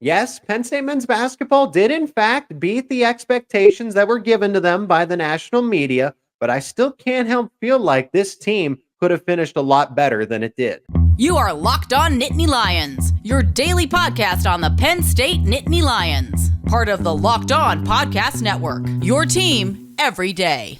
Yes, Penn State men's basketball did in fact beat the expectations that were given to them by the national media, but I still can't help feel like this team could have finished a lot better than it did. You are Locked On Nittany Lions, your daily podcast on the Penn State Nittany Lions, part of the Locked On Podcast Network, your team every day.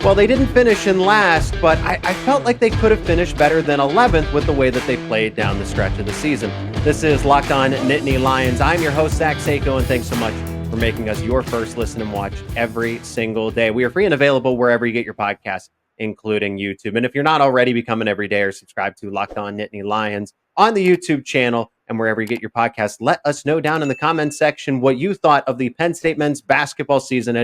Well, they didn't finish in last, but I felt like they could have finished better than 11th with the way that they played down the stretch of the season. This is Locked On Nittany Lions. I'm your host, Zach Seyko, and thanks so much for making us your first listen and watch every single day. We are free and available wherever you get your podcasts, including YouTube. And if you're not already, become an everydayer, subscribe to Locked On Nittany Lions on the YouTube channel and wherever you get your podcasts. Let us know down in the comments section what you thought of the Penn State men's basketball season.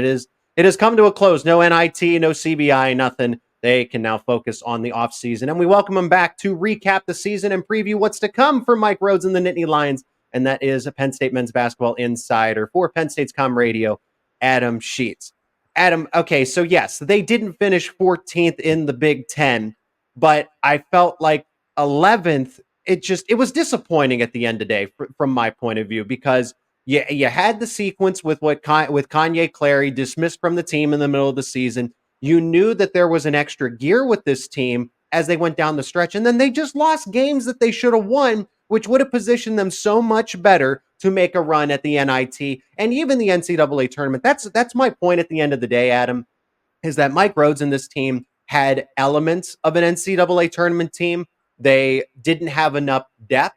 It has come to a close. No NIT, no CBI, nothing. They can now focus on the offseason. And we welcome them back to recap the season and preview what's to come for Mike Rhoades and the Nittany Lions. And that is a Penn State men's basketball insider for Penn State's Com Radio, Adam Sheetz. Adam, okay, so yes, they didn't finish 14th in the Big Ten, but I felt like 11th, it was disappointing at the end of the day from my point of view, because you had the sequence with Kanye Clary dismissed from the team in the middle of the season. You knew that there was an extra gear with this team as they went down the stretch, and then they just lost games that they should have won, which would have positioned them so much better to make a run at the NIT and even the NCAA tournament. That's my point at the end of the day, Adam, is that Mike Rhoades and this team had elements of an NCAA tournament team. They didn't have enough depth,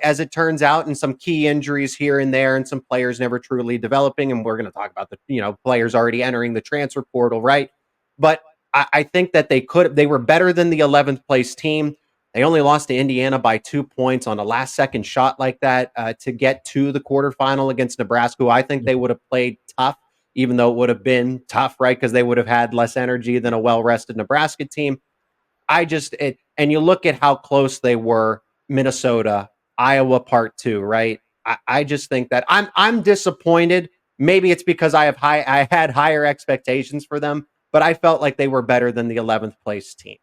as it turns out, and some key injuries here and there, and some players never truly developing. And we're going to talk about the players already entering the transfer portal, right? But I think that they were better than the 11th place team. They only lost to Indiana by 2 points on a last second shot like that to get to the quarterfinal against Nebraska, who I think they would have played tough, even though it would have been tough, right? Because they would have had less energy than a well-rested Nebraska team. And you look at how close they were, Minnesota, Iowa part 2, right? I just think that I'm disappointed. Maybe it's because I had higher expectations for them, but I felt like they were better than the 11th place team.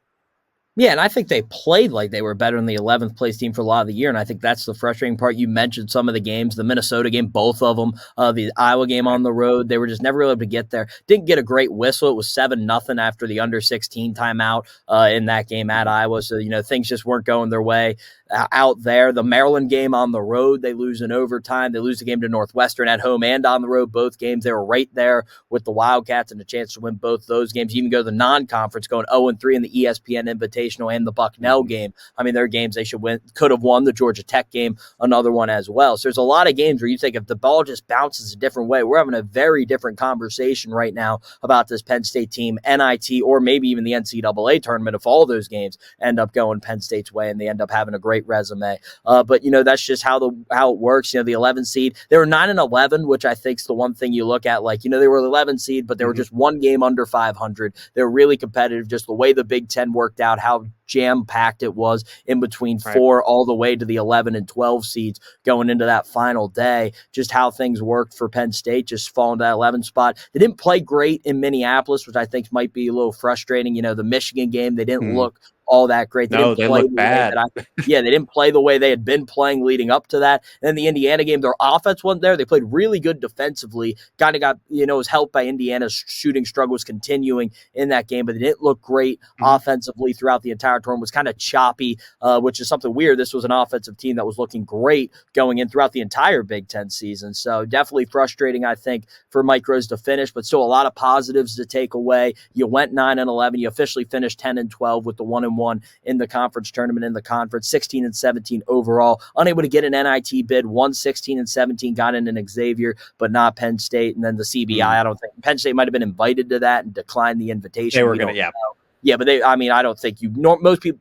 Yeah, and I think they played like they were better than the 11th place team for a lot of the year, and I think that's the frustrating part. You mentioned some of the games, the Minnesota game, both of them, the Iowa game on the road. They were just never able to get there. Didn't get a great whistle. It was 7-0 after the under-16 timeout in that game at Iowa, so things just weren't going their way out there. The Maryland game on the road, they lose in overtime. They lose the game to Northwestern at home and on the road. Both games, they were right there with the Wildcats and a chance to win both those games. You even go to the non-conference, going 0-3 in the ESPN Invitational and the Bucknell game. I mean, they're games they should win, could have won. The Georgia Tech game, another one as well. So there's a lot of games where you think if the ball just bounces a different way, we're having a very different conversation right now about this Penn State team, NIT, or maybe even the NCAA tournament if all those games end up going Penn State's way and they end up having a great resume. But that's just how it works. The 11 seed, they were 9-11, which I think is the one thing you look at. Like, they were 11 seed, but they were just one game under 500. They were really competitive. Just the way the Big Ten worked out, how jam-packed it was in between 4 all the way to the 11 and 12 seeds going into that final day. Just how things worked for Penn State, just falling to that 11 spot. They didn't play great in Minneapolis, which I think might be a little frustrating. The Michigan game, they didn't look all that great. They look bad. They didn't play the way they had been playing leading up to that. And then the Indiana game, their offense wasn't there. They played really good defensively. Kind of got, was helped by Indiana's shooting struggles continuing in that game, but they didn't look great offensively throughout the entire tournament. Was kind of choppy, which is something weird. This was an offensive team that was looking great going in throughout the entire Big Ten season. So definitely frustrating, I think, for Mike Rhoades to finish, but still a lot of positives to take away. You went 9-11. You officially finished 10-12 with the 1-1 in the conference tournament in the conference, 16-17 overall. Unable to get an NIT bid, won 16-17, got in an Xavier, but not Penn State. And then the CBI, I don't think Penn State might have been invited to that and declined the invitation. They were going to, yeah. Yeah, but I don't think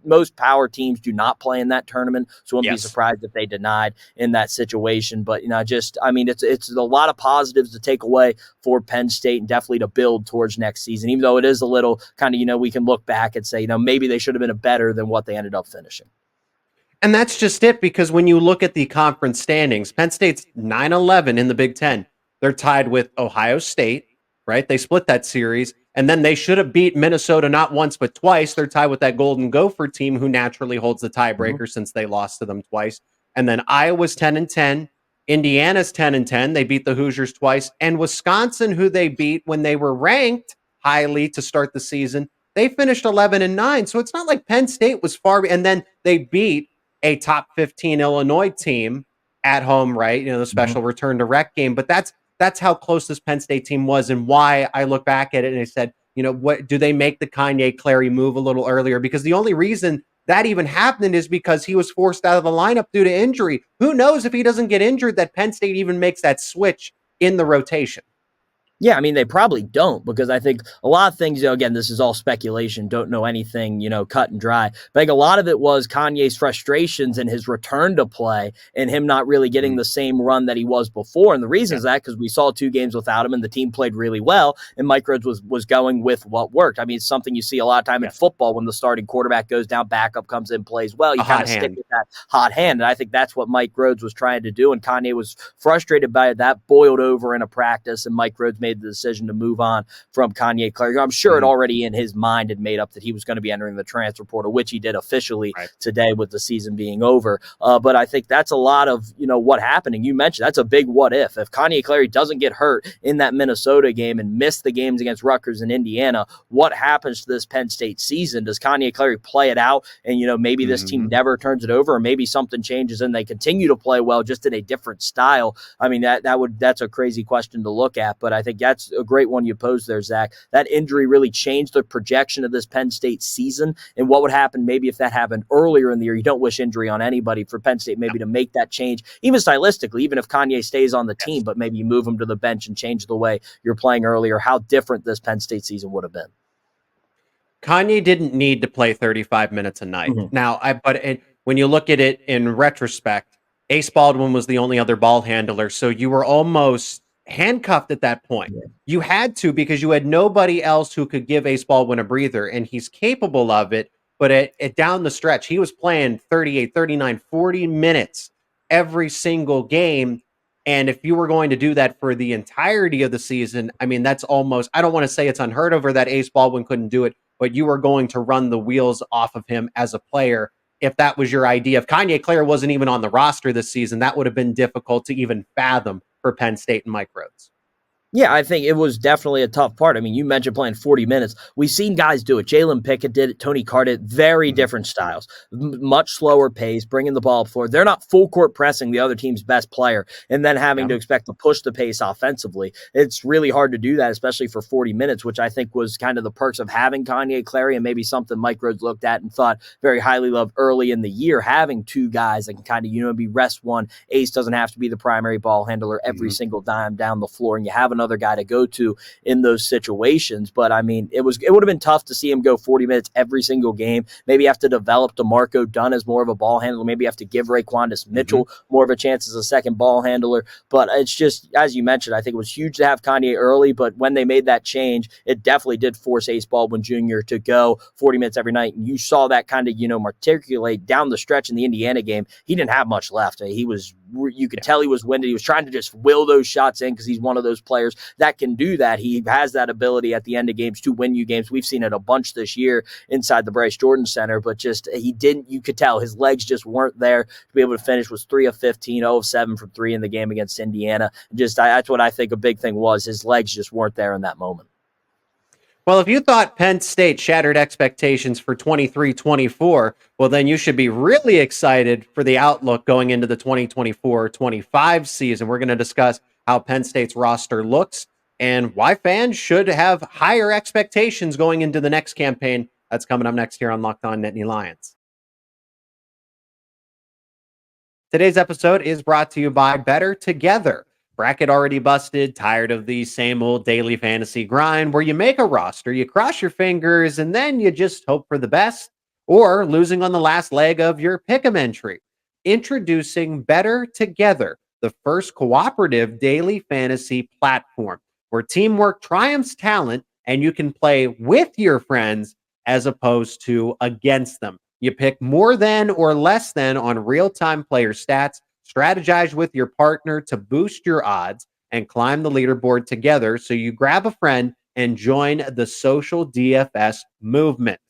most power teams do not play in that tournament, so I wouldn't be surprised if they denied in that situation. But it's a lot of positives to take away for Penn State and definitely to build towards next season. Even though it is a little kind of we can look back and say maybe they should have been better than what they ended up finishing. And that's just it, because when you look at the conference standings, Penn State's 9-11 in the Big Ten. They're tied with Ohio State, right? They split that series. And then they should have beat Minnesota not once, but twice. They're tied with that Golden Gopher team who naturally holds the tiebreaker since they lost to them twice. And then Iowa's 10-10. Indiana's 10-10. They beat the Hoosiers twice. And Wisconsin, who they beat when they were ranked highly to start the season, they finished 11-9. So it's not like Penn State was far. And then they beat a top 15 Illinois team at home, right? The special return to rec game. But that's how close this Penn State team was, and why I look back at it and I said, what do they make the Kanye Clary move a little earlier? Because the only reason that even happened is because he was forced out of the lineup due to injury. Who knows if he doesn't get injured that Penn State even makes that switch in the rotation? Yeah, I mean, they probably don't, because I think a lot of things, again, this is all speculation, don't know anything, cut and dry. But I think a lot of it was Kanye's frustrations and his return to play and him not really getting the same run that he was before. And the reason is that because we saw 2 games without him and the team played really well, and Mike Rhoades was going with what worked. I mean, it's something you see a lot of time in football when the starting quarterback goes down, backup comes in, plays well. You kind of stick with that hot hand. And I think that's what Mike Rhoades was trying to do. And Kanye was frustrated by it. That boiled over in a practice, and Mike Rhoades made the decision to move on from Kanye Clary. I'm sure it already in his mind had made up that he was going to be entering the transfer portal, which he did officially today with the season being over. But I think that's a lot of, what happened. And you mentioned that's a big what if. If Kanye Clary doesn't get hurt in that Minnesota game and miss the games against Rutgers and Indiana, what happens to this Penn State season? Does Kanye Clary play it out and, maybe this team never turns it over, or maybe something changes and they continue to play well just in a different style? I mean, that's a crazy question to look at, but I think that's a great one you posed there, Zach. That injury really changed the projection of this Penn State season, and what would happen maybe if that happened earlier in the year. You don't wish injury on anybody. For Penn State maybe to make that change, even stylistically, even if Kanye stays on the team, but maybe you move him to the bench and change the way you're playing earlier, how different this Penn State season would have been. Kanye didn't need to play 35 minutes a night. Now, when you look at it in retrospect, Ace Baldwin was the only other ball handler, so you were almost handcuffed at that point. You had to, because you had nobody else who could give Ace Baldwin a breather, and he's capable of it. But at down the stretch, he was playing 38, 39, 40 minutes every single game. And if you were going to do that for the entirety of the season, I mean, that's almost, I don't want to say it's unheard of or that Ace Baldwin couldn't do it, but you were going to run the wheels off of him as a player if that was your idea. If Kanye Clary wasn't even on the roster this season, that would have been difficult to even fathom for Penn State and Mike Rhoades. Yeah, I think it was definitely a tough part. I mean, you mentioned playing 40 minutes. We've seen guys do it. Jalen Pickett did it. Tony Carr did it. Very different styles. Much slower pace, bringing the ball up forward. They're not full court pressing the other team's best player and then having to expect to push the pace offensively. It's really hard to do that, especially for 40 minutes, which I think was kind of the perks of having Kanye Clary, and maybe something Mike Rhoades looked at and thought very highly of early in the year, having 2 guys that can kind of, be rest one. Ace doesn't have to be the primary ball handler every single time down the floor, and you have another guy to go to in those situations. But I mean, it would have been tough to see him go 40 minutes every single game. Maybe have to develop DeMarco Dunn as more of a ball handler. Maybe have to give Raquandis Mitchell more of a chance as a second ball handler. But it's just, as you mentioned, I think it was huge to have Kanye early, but when they made that change, it definitely did force Ace Baldwin Jr. to go 40 minutes every night. And you saw that kind of, matriculate down the stretch in the Indiana game. He didn't have much left. You could tell he was winded. He was trying to just will those shots in because he's one of those players that can do that. He has that ability at the end of games to win you games. We've seen it a bunch this year inside the Bryce Jordan Center, but just you could tell his legs just weren't there to be able to finish. Was 3 of 15, 0 of 7 from 3 in the game against Indiana. That's what I think a big thing was. His legs just weren't there in that moment. Well, if you thought Penn State shattered expectations for 23-24, well, then you should be really excited for the outlook going into the 2024-25 season. We're going to discuss how Penn State's roster looks and why fans should have higher expectations going into the next campaign. That's coming up next here on Locked On Nittany Lions. Today's episode is brought to you by Bettor Together. Bracket already busted, tired of the same old daily fantasy grind where you make a roster, you cross your fingers, and then you just hope for the best, or losing on the last leg of your pick'em entry. Introducing Bettor Together, the first cooperative daily fantasy platform where teamwork triumphs talent and you can play with your friends as opposed to against them. You pick more than or less than on real-time player stats, strategize with your partner to boost your odds, and climb the leaderboard together. So you grab a friend and join the social DFS movement.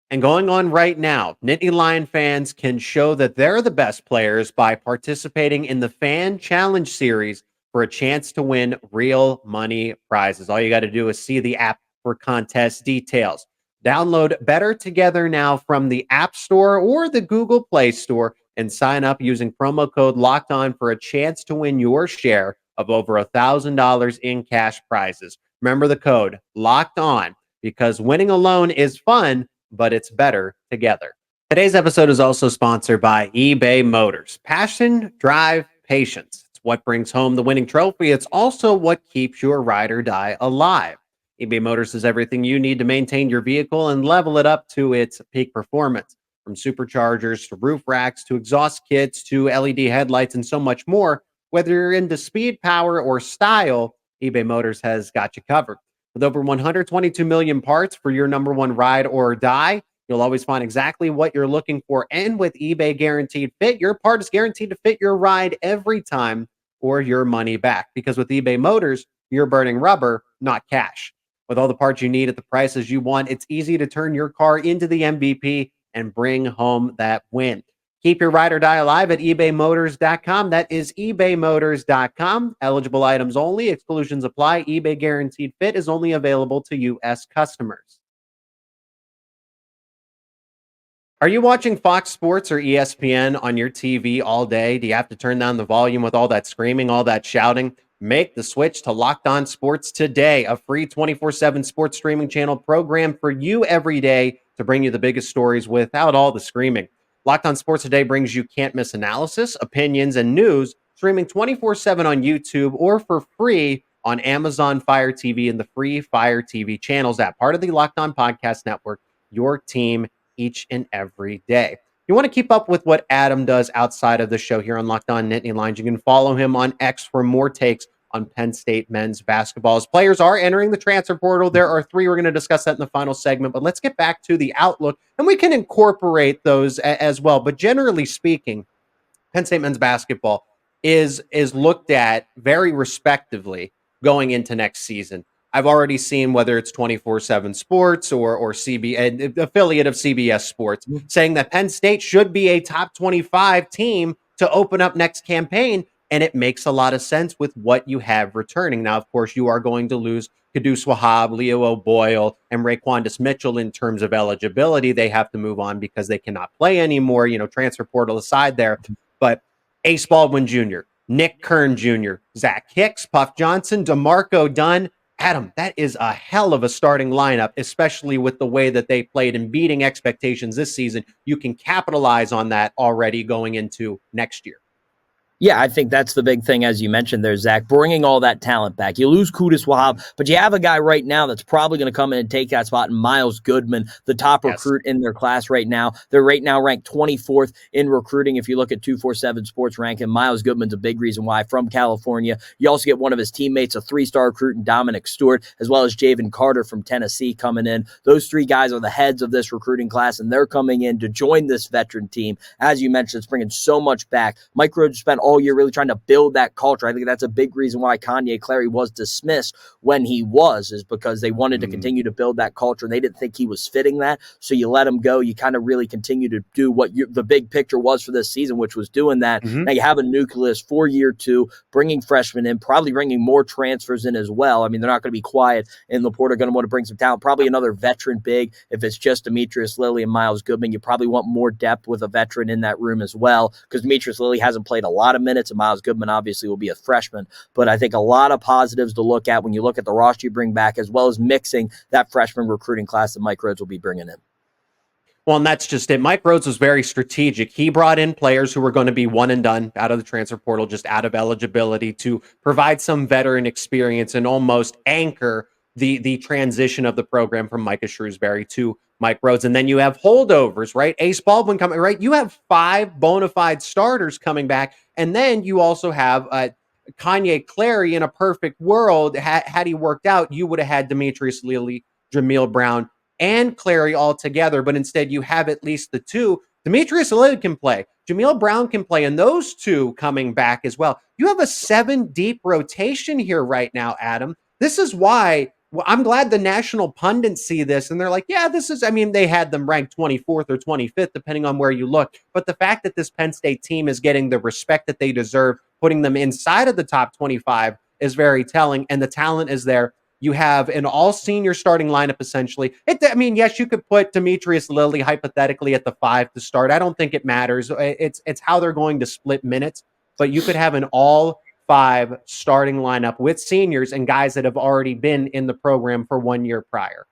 And going on right now, Nittany Lion fans can show that they're the best players by participating in the Fan Challenge Series for a chance to win real money prizes. All you got to do is see the app for contest details. Download Bettor Together now from the App Store or the Google Play Store and sign up using promo code Locked On for a chance to win your share of over $1,000 in cash prizes. Remember the code Locked On, because winning alone is fun, but it's better together. Today's episode is also sponsored by eBay Motors. Passion, drive, patience. It's what brings home the winning trophy. It's also what keeps your ride or die alive. eBay Motors is everything you need to maintain your vehicle and level it up to its peak performance. From superchargers to roof racks to exhaust kits to LED headlights and so much more. Whether you're into speed, power, or style, eBay Motors has got you covered. With over 122 million parts for your number one ride or die, you'll always find exactly what you're looking for. And with eBay Guaranteed Fit, your part is guaranteed to fit your ride every time or your money back. Because with eBay Motors, you're burning rubber, not cash. With all the parts you need at the prices you want, it's easy to turn your car into the MVP and bring home that win. Keep your ride or die alive at ebaymotors.com. That is ebaymotors.com. Eligible items only. Exclusions apply. eBay Guaranteed Fit is only available to U.S. customers. Are you watching Fox Sports or ESPN on your TV all day? Do you have to turn down the volume with all that screaming, all that shouting? Make the switch to Locked On Sports today, a free 24/7 sports streaming channel program for you every day to bring you the biggest stories without all the screaming. Locked On Sports Today brings you can't-miss analysis, opinions, and news, streaming 24/7 on YouTube or for free on Amazon Fire TV and the free Fire TV channels app, part of the Locked On Podcast Network, your team each and every day. You want to keep up with what Adam does outside of the show here on Locked On Nittany Lions. You can follow him on X for more takes on Penn State men's basketball. As players are entering the transfer portal, there are three. We're going to discuss that in the final segment, but let's get back to the outlook, and we can incorporate those as well. But generally speaking, Penn State men's basketball is looked at very respectively going into next season. I've already seen whether it's 24/7 Sports or an affiliate of CBS Sports saying that Penn State should be a top 25 team to open up next campaign. And it makes a lot of sense with what you have returning. Now, of course, you are going to lose Kadus Wahab, Leo O'Boyle, and Raquandis Mitchell in terms of eligibility. They have to move on because they cannot play anymore, transfer portal aside there. But Ace Baldwin Jr., Nick Kern Jr., Zach Hicks, Puff Johnson, DeMarco Dunn. Adam, that is a hell of a starting lineup, especially with the way that they played and beating expectations this season. You can capitalize on that already going into next year. Yeah, I think that's the big thing, as you mentioned there, Zach, bringing all that talent back. You lose Qudus Wahab, but you have a guy right now that's probably going to come in and take that spot in Miles Goodman, the top recruit in their class right now. They're right now ranked 24th in recruiting. If you look at 247 Sports ranking, Miles Goodman's a big reason why, from California. You also get one of his teammates, a three-star recruit in Dominic Stewart, as well as Javen Carter from Tennessee coming in. Those three guys are the heads of this recruiting class, and they're coming in to join this veteran team. As you mentioned, it's bringing so much back. Mike Rhoades spent all year really trying to build that culture. I think that's a big reason why Kanye Clary was dismissed when he was, is because they wanted to continue to build that culture. They didn't think he was fitting that. So you let him go. You kind of really continue to do what the big picture was for this season, which was doing that. Now you have a nucleus for year two, bringing freshmen in, probably bringing more transfers in as well. I mean, they're not going to be quiet in the portal. Going to want to bring some talent. Probably another veteran big. If it's just Demetrius Lilly and Miles Goodman, you probably want more depth with a veteran in that room as well, because Demetrius Lilly hasn't played a lot of minutes, and Miles Goodman obviously will be a freshman. But I think a lot of positives to look at when you look at the roster you bring back, as well as mixing that freshman recruiting class that Mike Rhoades will be bringing in. Well, and that's just it. Mike Rhoades was very strategic. He brought in players who were going to be one and done out of the transfer portal, just out of eligibility, to provide some veteran experience and almost anchor the transition of the program from Micah Shrewsbury to Mike Rhoades. And then you have holdovers, right? Ace Baldwin coming, right? You have 5 bona fide starters coming back. And then you also have Kanye Clary. In a perfect world, had he worked out, you would have had Demetrius Lilly, Jameel Brown, and Clary all together. But instead, you have at least the two. Demetrius Lilly can play. Jameel Brown can play. And those two coming back as well. You have a 7-deep rotation here right now, Adam. This is why Well, I'm glad the national pundits see this and they're like, yeah, this is, I mean, they had them ranked 24th or 25th, depending on where you look. But the fact that this Penn State team is getting the respect that they deserve, putting them inside of the top 25 is very telling. And the talent is there. You have an all senior starting lineup, essentially. I mean, yes, you could put Demetrius Lilly hypothetically at the 5 to start. I don't think it matters. It's how they're going to split minutes, but you could have an all 5 starting lineup with seniors and guys that have already been in the program for 1 year prior.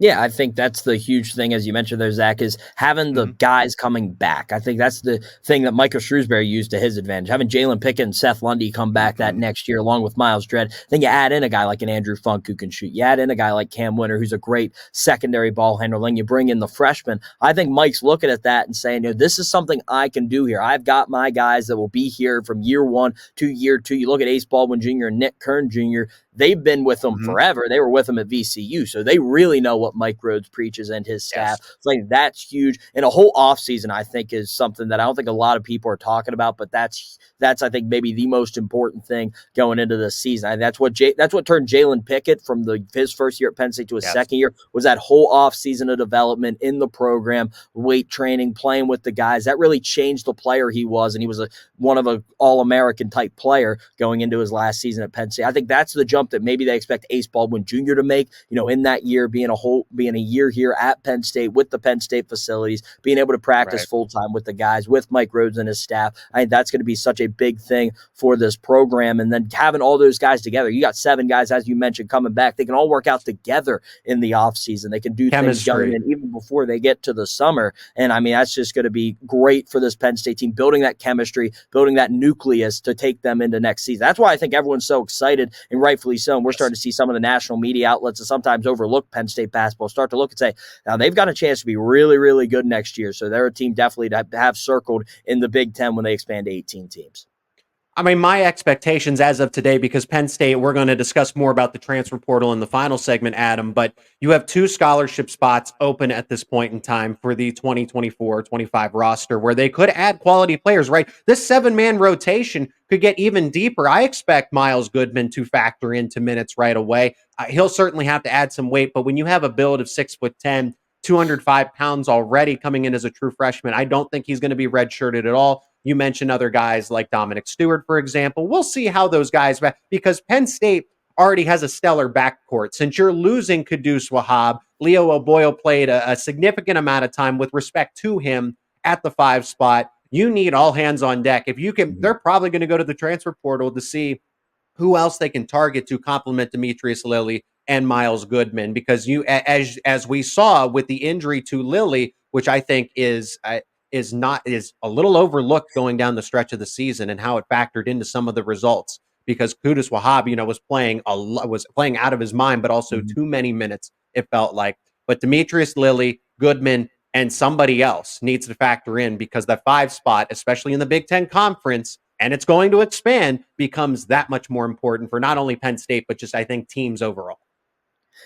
Yeah, I think that's the huge thing, as you mentioned there, Zach, is having the guys coming back. I think that's the thing that Michael Shrewsbury used to his advantage. Having Jalen Pickett and Seth Lundy come back that next year, along with Miles Dredd. Then you add in a guy like an Andrew Funk who can shoot. You add in a guy like Cam Winter, who's a great secondary ball handler. Then you bring in the freshman. I think Mike's looking at that and saying, this is something I can do here. I've got my guys that will be here from year 1 to year 2. You look at Ace Baldwin Jr. and Nick Kern Jr., they've been with them forever. They were with him at VCU, so they really know what Mike Rhoades preaches and his staff. Yes. So like that's huge. And a whole offseason, I think, is something that I don't think a lot of people are talking about, but that's I think maybe the most important thing going into this season. And that's what turned Jalen Pickett from his first year at Penn State to his second year was that whole offseason of development in the program, weight training, playing with the guys. That really changed the player he was, and he was one of an All-American type player going into his last season at Penn State. I think that's the jump that maybe they expect Ace Baldwin Jr. to make, in that year, being a year here at Penn State with the Penn State facilities, being able to practice full-time with the guys, with Mike Rhoades and his staff. I think that's going to be such a big thing for this program. And then having all those guys together, you got 7 guys, as you mentioned, coming back. They can all work out together in the offseason. They can do things going in even before they get to the summer. And I mean, that's just going to be great for this Penn State team, building that chemistry, building that nucleus to take them into next season. That's why I think everyone's so excited, and rightfully so. And we're starting to see some of the national media outlets that sometimes overlook Penn State basketball start to look and say, now they've got a chance to be really, really good next year. So they're a team definitely to have circled in the Big Ten when they expand to 18 teams. I mean, my expectations as of today, because Penn State, we're going to discuss more about the transfer portal in the final segment, Adam, but you have 2 scholarship spots open at this point in time for the 2024-25 roster where they could add quality players, right? This 7-man rotation could get even deeper. I expect Miles Goodman to factor into minutes right away. He'll certainly have to add some weight, but when you have a build of 6'10", 205 pounds already coming in as a true freshman, I don't think he's going to be redshirted at all. You mentioned other guys like Dominic Stewart, for example. We'll see how those guys, because Penn State already has a stellar backcourt. Since you're losing Kudus Wahab, Leo Oboyo played a significant amount of time with respect to him at the 5 spot. You need all hands on deck. If you can, they're probably going to go to the transfer portal to see who else they can target to complement Demetrius Lilly and Miles Goodman, because as we saw with the injury to Lilly, which I think is a little overlooked going down the stretch of the season and how it factored into some of the results, because Kudus Wahab, was playing out of his mind, but also too many minutes, it felt like. But Demetrius Lilly, Goodman, and somebody else needs to factor in, because that 5 spot, especially in the Big Ten Conference, and it's going to expand, becomes that much more important for not only Penn State, but just, I think, teams overall.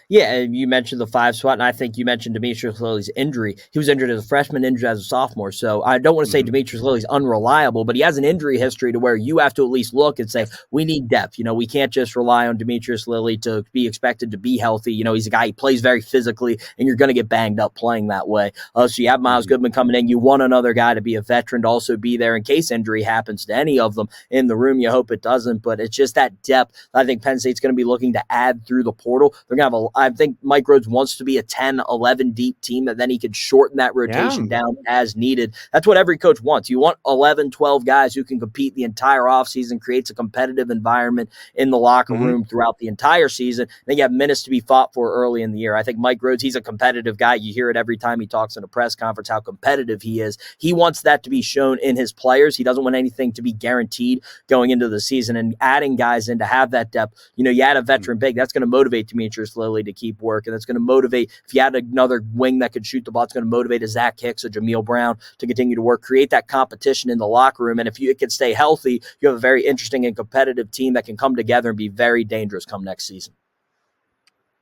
Yeah, and you mentioned the 5 spot, and I think you mentioned Demetrius Lilly's injury. He was injured as a freshman, injured as a sophomore. So I don't want to say Demetrius Lilly's unreliable, but he has an injury history to where you have to at least look and say, we need depth. We can't just rely on Demetrius Lilly to be expected to be healthy. He's a guy, he plays very physically, and you're going to get banged up playing that way. So you have Miles Goodman coming in. You want another guy to be a veteran to also be there in case injury happens to any of them in the room. You hope it doesn't, but it's just that depth I think Penn State's going to be looking to add through the portal. They're going to have I think Mike Rhoades wants to be a 10, 11 deep team that then he can shorten that rotation down as needed. That's what every coach wants. You want 11, 12 guys who can compete the entire offseason, creates a competitive environment in the locker room throughout the entire season. Then you have minutes to be fought for early in the year. I think Mike Rhoades, he's a competitive guy. You hear it every time he talks in a press conference, how competitive he is. He wants that to be shown in his players. He doesn't want anything to be guaranteed going into the season, and adding guys in to have that depth. You add a veteran big, that's going to motivate Demetrius Lilly to keep work, and that's going to motivate, if you had another wing that could shoot the ball, it's going to motivate a Zach Hicks, a Jameel Brown to continue to work, create that competition in the locker room. And if it can stay healthy, you have a very interesting and competitive team that can come together and be very dangerous come next season.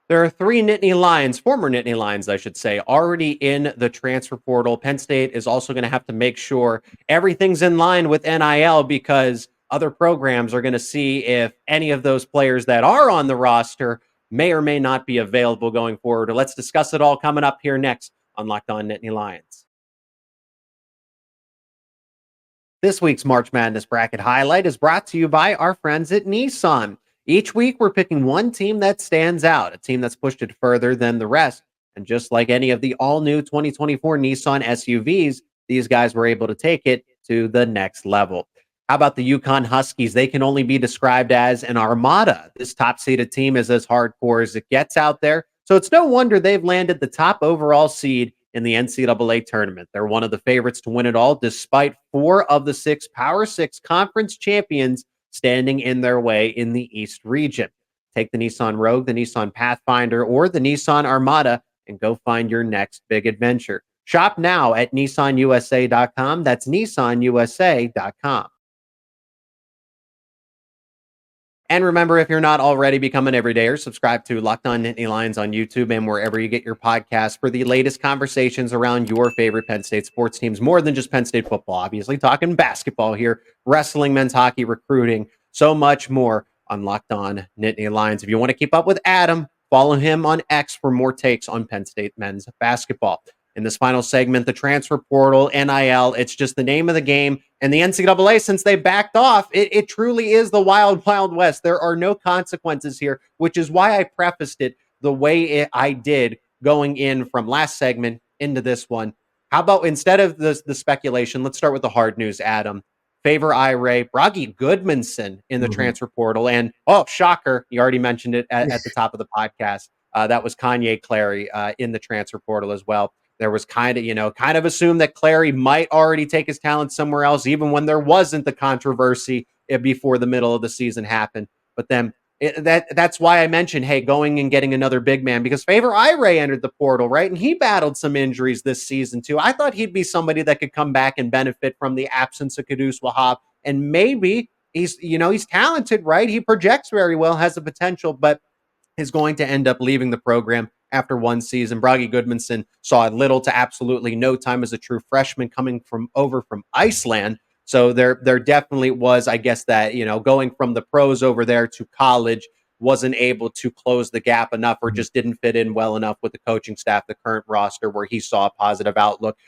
There are 3 Nittany Lions, former Nittany Lions, I should say, already in the transfer portal. Penn State is also going to have to make sure everything's in line with NIL, because other programs are going to see if any of those players that are on the roster may or may not be available going forward. Let's discuss it all coming up here next on Locked On Nittany Lions. This week's March Madness Bracket Highlight is brought to you by our friends at Nissan. Each week, we're picking one team that stands out, a team that's pushed it further than the rest. And just like any of the all-new 2024 Nissan SUVs, these guys were able to take it to the next level. How about the Yukon Huskies? They can only be described as an Armada. This top-seeded team is as hardcore as it gets out there, so it's no wonder they've landed the top overall seed in the NCAA tournament. They're one of the favorites to win it all, despite 4 of the 6 Power 6 conference champions standing in their way in the East region. Take the Nissan Rogue, the Nissan Pathfinder, or the Nissan Armada and go find your next big adventure. Shop now at nissanusa.com. That's nissanusa.com. And remember, if you're not already become an everydayer, subscribe to Locked On Nittany Lions on YouTube and wherever you get your podcasts for the latest conversations around your favorite Penn State sports teams. More than just Penn State football, obviously. Talking basketball here, wrestling, men's hockey, recruiting, so much more on Locked On Nittany Lions. If you want to keep up with Adam, follow him on X for more takes on Penn State men's basketball. In this final segment, the transfer portal, NIL, it's just the name of the game. And the NCAA, since they backed off, it truly is the wild, wild west. There are no consequences here, which is why I prefaced it the way I did going in from last segment into this one. How about instead of the speculation, let's start with the hard news, Adam. Favor Ire, Bragi Goodmanson in the transfer portal. And, oh, shocker, you already mentioned it at the top of the podcast. That was Kanye Clary in the transfer portal as well. There was kind of assumed that Clary might already take his talent somewhere else, even when there wasn't the controversy before the middle of the season happened. But then that's why I mentioned, hey, going and getting another big man, because Favor Ire entered the portal, right? And he battled some injuries this season too. I thought he'd be somebody that could come back and benefit from the absence of Kudus Wahab. And maybe he's talented, right? He projects very well, has the potential, but is going to end up leaving the program after one season. Bragi Goodmanson saw little to absolutely no time as a true freshman coming from Iceland. So there definitely was, I guess, that, going from the pros over there to college wasn't able to close the gap enough, or just didn't fit in well enough with the coaching staff, the current roster, where he saw a positive outlook.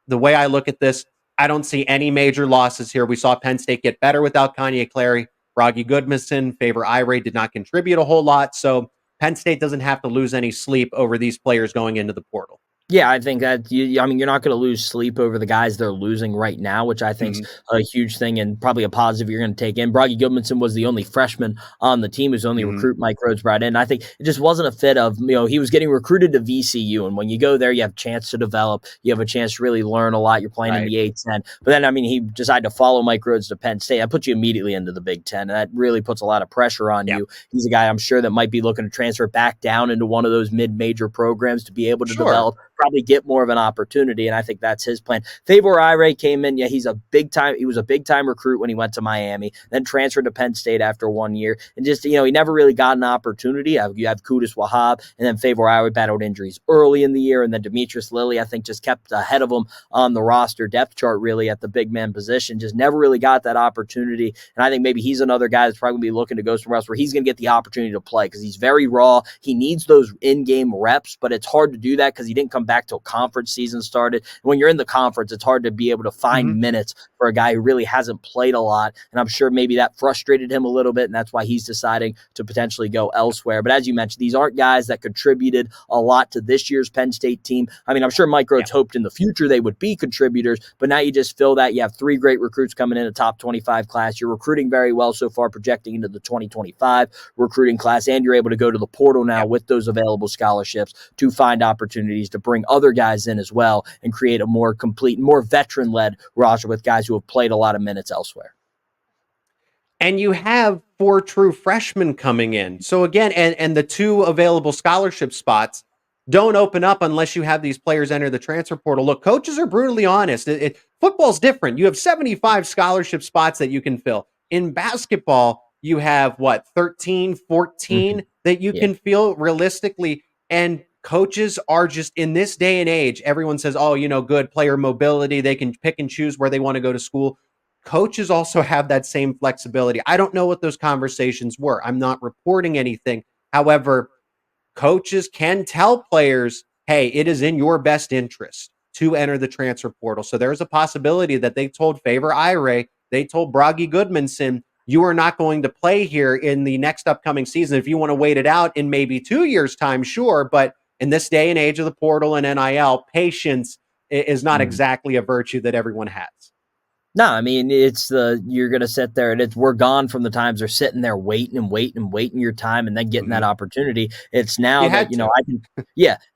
The way I look at this, I don't see any major losses here. We saw Penn State get better without Kanye Clary. Bragi Goodmanson, Favor Ire did not contribute a whole lot. So Penn State doesn't have to lose any sleep over these players going into the portal. Yeah, I think that you're not going to lose sleep over the guys they're losing right now, which I think is a huge thing and probably a positive you're going to take in. Bragi Goodmanson was the only freshman on the team, who's the only recruit Mike Rhoades brought in. I think it just wasn't a fit of, he was getting recruited to VCU, and when you go there, you have a chance to develop, you have a chance to really learn a lot. You're playing in the A-10, but then he decided to follow Mike Rhoades to Penn State. That puts you immediately into the Big Ten, and that really puts a lot of pressure on you. He's a guy I'm sure that might be looking to transfer back down into one of those mid-major programs to be able to develop, probably get more of an opportunity, and I think that's his plan. Favor Ire came in. Yeah, he was a big time recruit when he went to Miami, then transferred to Penn State after 1 year, and just he never really got an opportunity. You have Kudus Wahab, and then Favor Ire battled injuries early in the year, and then Demetrius Lilly, I think, just kept ahead of him on the roster depth chart, really at the big man position. Just never really got that opportunity, and I think maybe he's another guy that's probably going to be looking to go somewhere else where he's going to get the opportunity to play, because he's very raw. He needs those in-game reps, but it's hard to do that because he didn't come back till conference season started. And when you're in the conference, it's hard to be able to find minutes for a guy who really hasn't played a lot. And I'm sure maybe that frustrated him a little bit, and that's why he's deciding to potentially go elsewhere. But as you mentioned, these aren't guys that contributed a lot to this year's Penn State team. I'm sure Mike Rhoades hoped in the future they would be contributors, but now you just feel that you have 3 great recruits coming in a top 25 class. You're recruiting very well so far, projecting into the 2025 recruiting class, and you're able to go to the portal now with those available scholarships to find opportunities to bring other guys in as well and create a more complete, more veteran-led roster with guys who have played a lot of minutes elsewhere. And you have 4 true freshmen coming in. So again, and the 2 available scholarship spots don't open up unless you have these players enter the transfer portal. Look, coaches are brutally honest. Football's different. You have 75 scholarship spots that you can fill. In basketball, you have 13, 14 that you can fill realistically. And coaches are just, in this day and age, everyone says, good player mobility. They can pick and choose where they want to go to school. Coaches also have that same flexibility. I don't know what those conversations were. I'm not reporting anything, However, coaches can tell players, hey, it is in your best interest to enter the transfer portal. So there's a possibility that they told Favor Ire, they told Bragi Goodmanson, you are not going to play here in the next upcoming season. If you want to wait it out in maybe 2 years' time, sure. But in this day and age of the portal and NIL, patience is not exactly a virtue that everyone has. No, I mean, you're going to sit there and we're gone from the times they're sitting there waiting your time and then getting that opportunity. It's now that,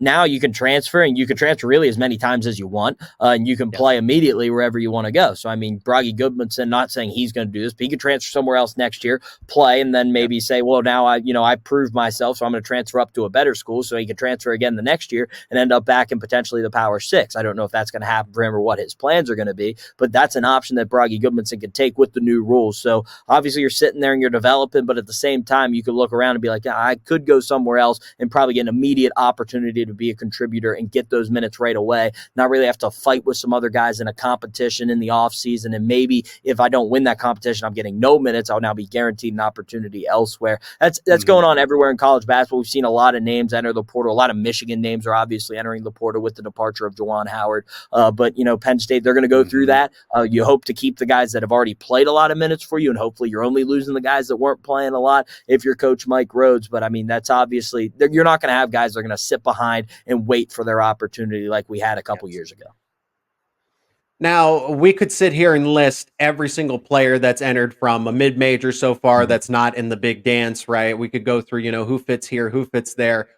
now you can transfer, and you can transfer really as many times as you want. And you can play immediately wherever you want to go. So, I mean, Bragi Goodmanson, not saying he's going to do this, but he could transfer somewhere else next year, play, and then maybe say, well, now I proved myself, so I'm going to transfer up to a better school so he can transfer again the next year and end up back in potentially the Power Six. I don't know if that's going to happen for him or what his plans are going to be, but that's an option that Bragi Goodmanson can take with the new rules. So obviously you're sitting there and you're developing, but at the same time, you could look around and be like, I could go somewhere else and probably get an immediate opportunity to be a contributor and get those minutes right away. Not really have to fight with some other guys in a competition in the offseason. And maybe if I don't win that competition, I'm getting no minutes. I'll now be guaranteed an opportunity elsewhere. That's going on everywhere in college basketball. We've seen a lot of names enter the portal. A lot of Michigan names are obviously entering the portal with the departure of Juwan Howard. But Penn State, they're going to go through that. You hope to keep the guys that have already played a lot of minutes for you, and hopefully you're only losing the guys that weren't playing a lot if you're Coach Mike Rhoades. But I mean, that's obviously, you're not going to have guys that are going to sit behind and wait for their opportunity like we had a couple years ago. Now, we could sit here and list every single player that's entered from a mid-major so far that's not in the big dance, right? We could go through, who fits here, who fits there.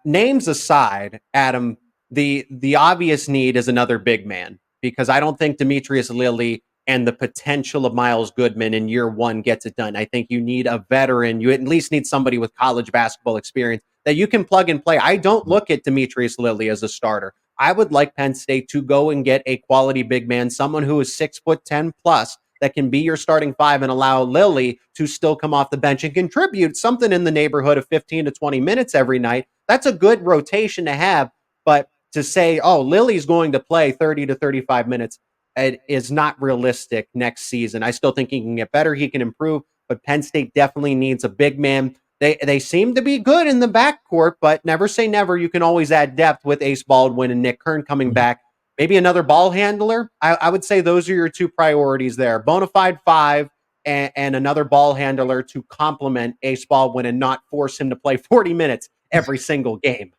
Names aside, Adam, the obvious need is another big man, because I don't think Demetrius Lilly and the potential of Miles Goodman in year one gets it done. I think you need a veteran. You at least need somebody with college basketball experience that you can plug and play. I don't look at Demetrius Lilly as a starter. I would like Penn State to go and get a quality big man, someone who is 6'10" plus, that can be your starting five and allow Lilly to still come off the bench and contribute something in the neighborhood of 15 to 20 minutes every night. That's a good rotation to have. But to say, oh, Lilly's going to play 30 to 35 minutes, it is not realistic next season. I still think he can get better. He can improve, but Penn State definitely needs a big man. They seem to be good in the backcourt, but never say never. You can always add depth with Ace Baldwin and Nick Kern coming back. Maybe another ball handler. I would say those are your two priorities there. Bona fide five and another ball handler to complement Ace Baldwin and not force him to play 40 minutes every single game.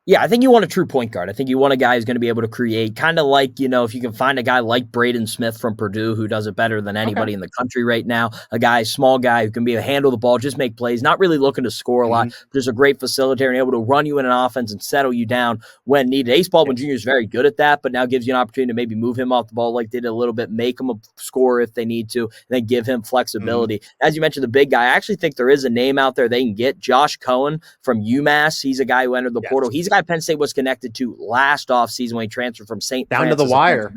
Yeah, I think you want a true point guard. I think you want a guy who's going to be able to create, kind of like, if you can find a guy like Braden Smith from Purdue who does it better than anybody in the country right now, a small guy who can be able to handle the ball, just make plays, not really looking to score a lot, but just a great facilitator and able to run you in an offense and settle you down when needed. Ace Baldwin Jr. is very good at that, but now gives you an opportunity to maybe move him off the ball like they did a little bit, make him a scorer if they need to, and then give him flexibility. As you mentioned, the big guy, I actually think there is a name out there they can get. Josh Cohen from UMass. He's a guy who entered the portal. He's a guy Penn State was connected to last offseason when he transferred from St. Down Francis to the wire.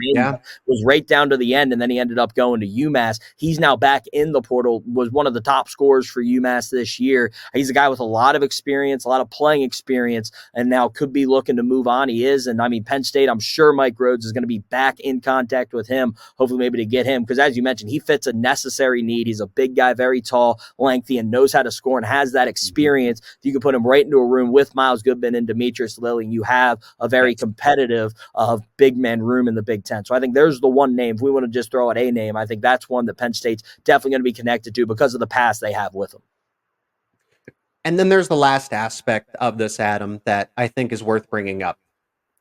Was right down to the end, and then he ended up going to UMass. He's now back in the portal, was one of the top scorers for UMass this year. He's a guy with a lot of experience, a lot of playing experience, and now could be looking to move on. He is, and I mean, Penn State, I'm sure Mike Rhoades is going to be back in contact with him, hopefully maybe to get him, because as you mentioned, he fits a necessary need. He's a big guy, very tall, lengthy, and knows how to score and has that experience. You can put him right into a room with Miles Goodman and Demetrius Lilly, and you have a very competitive big man room in the Big Ten. So I think there's the one name. If we want to just throw out a name, I think that's one that Penn State's definitely going to be connected to because of the past they have with them. And then there's the last aspect of this, Adam, that I think is worth bringing up.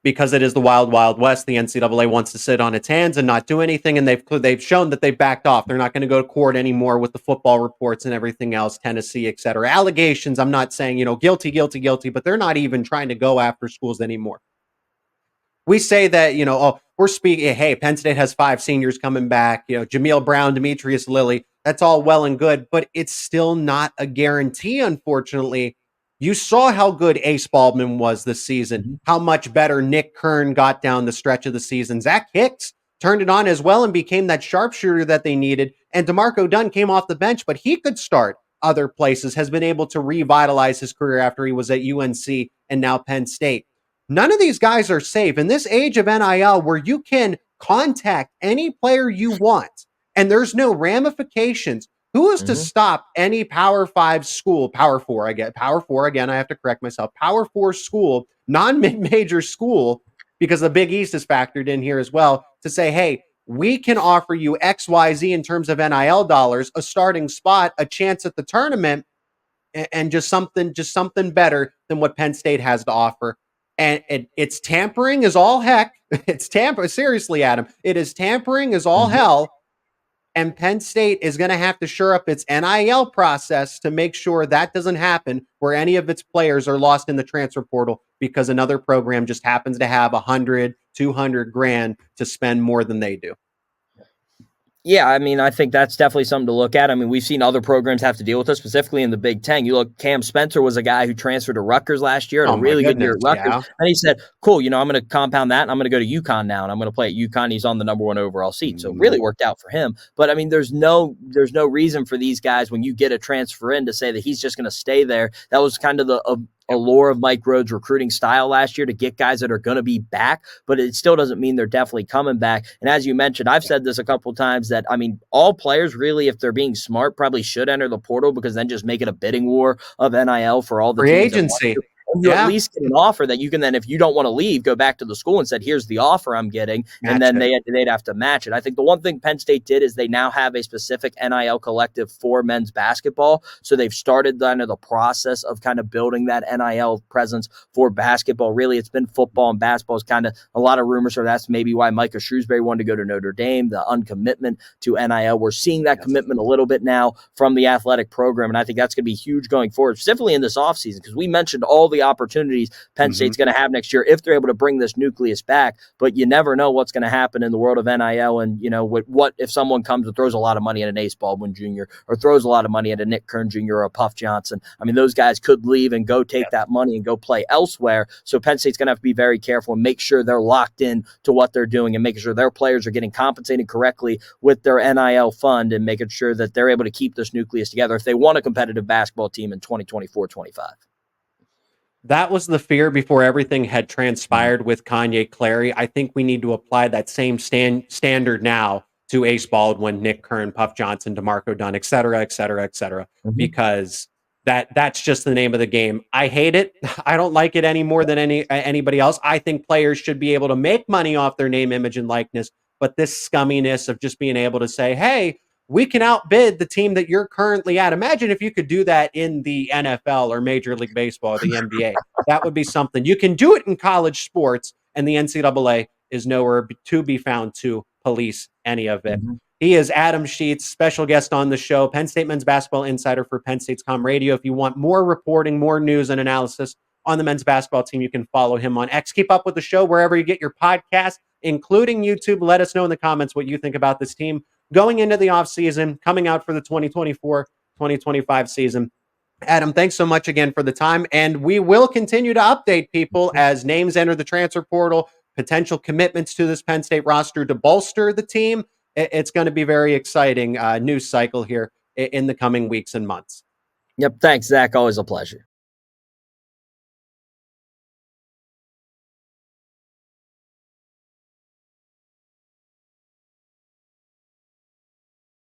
Because it is the wild, wild west, the NCAA wants to sit on its hands and not do anything, and they've shown that they've backed off. They're not going to go to court anymore with the football reports and everything else, Tennessee, et cetera. Allegations, I'm not saying, guilty, but they're not even trying to go after schools anymore. We say that, we're speaking, hey, Penn State has 5 seniors coming back, Jameel Brown, Demetrius Lilly, that's all well and good, but it's still not a guarantee, unfortunately. You saw how good Ace Baldwin was this season, how much better Nick Kern got down the stretch of the season. Zach Hicks turned it on as well and became that sharpshooter that they needed. And DeMarco Dunn came off the bench, but he could start other places, has been able to revitalize his career after he was at UNC and now Penn State. None of these guys are safe. In this age of NIL, where you can contact any player you want, and there's no ramifications, Who is to stop any Power 5 school, Power 4, I get Power 4 again, I have to correct myself, Power 4 school, non-mid-major school, because the Big East is factored in here as well, to say, hey, we can offer you XYZ in terms of NIL dollars, a starting spot, a chance at the tournament, and just something better than what Penn State has to offer. And it's tampering as all heck. It's tampering. Seriously, Adam, it is tampering as all hell. And Penn State is going to have to shore up its NIL process to make sure that doesn't happen, where any of its players are lost in the transfer portal because another program just happens to have 100, 200 grand to spend more than they do. Yeah, I mean, I think that's definitely something to look at. I mean, we've seen other programs have to deal with this, specifically in the Big Ten. You look, Cam Spencer was a guy who transferred to Rutgers last year, and a really good year at Rutgers. Yeah. And he said, cool, I'm going to compound that, and I'm going to go to UConn now, and I'm going to play at UConn. He's on the number 1 overall seed. So it really worked out for him. But, I mean, there's no reason for these guys, when you get a transfer in, to say that he's just going to stay there. That was kind of the allure of Mike Rhoades' recruiting style last year, to get guys that are going to be back, but it still doesn't mean they're definitely coming back. And as you mentioned, I've said this a couple of times, that, I mean, all players really, if they're being smart, probably should enter the portal, because then just make it a bidding war of NIL for all the free agency. You at least get an offer that you can then, if you don't want to leave, go back to the school and said, here's the offer I'm getting. And then they'd have to match it. I think the one thing Penn State did is they now have a specific NIL collective for men's basketball. So they've started kind of the process of kind of building that NIL presence for basketball. Really, it's been football, and basketball is kind of a lot of rumors. So that's maybe why Micah Shrewsbury wanted to go to Notre Dame, the uncommitment to NIL. We're seeing that commitment a little bit now from the athletic program. And I think that's going to be huge going forward, specifically in this offseason, because we mentioned all the opportunities Penn State's going to have next year if they're able to bring this nucleus back. But you never know what's going to happen in the world of NIL. And, what if someone comes and throws a lot of money at an Ace Baldwin Jr. or throws a lot of money at a Nick Kern Jr. or a Puff Johnson? I mean, those guys could leave and go take that money and go play elsewhere. So Penn State's going to have to be very careful and make sure they're locked in to what they're doing, and making sure their players are getting compensated correctly with their NIL fund, and making sure that they're able to keep this nucleus together if they want a competitive basketball team in 2024-25. That was the fear before everything had transpired with Kanye Clary. I think we need to apply that same standard now to Ace Baldwin, Nick Kern, Puff Johnson, DeMarco Dunn, et cetera, because that's just the name of the game. I hate it. I don't like it any more than anybody else. I think players should be able to make money off their name, image, and likeness, but this scumminess of just being able to say, hey, we can outbid the team that you're currently at. Imagine if you could do that in the NFL or Major League Baseball or the NBA. That would be something. You can do it in college sports, and the NCAA is nowhere to be found to police any of it. He is Adam Sheetz, special guest on the show, Penn State men's basketball insider for Penn State's Com Radio. If you want more reporting, more news and analysis on the men's basketball team, you can follow him on X. Keep up with the show wherever you get your podcast, including YouTube. Let us know in the comments what you think about this team going into the offseason, coming out for the 2024-2025 season. Adam, thanks so much again for the time, and we will continue to update people as names enter the transfer portal, potential commitments to this Penn State roster to bolster the team. It's going to be very exciting news cycle here in the coming weeks and months. Yep. Thanks, Zach. Always a pleasure.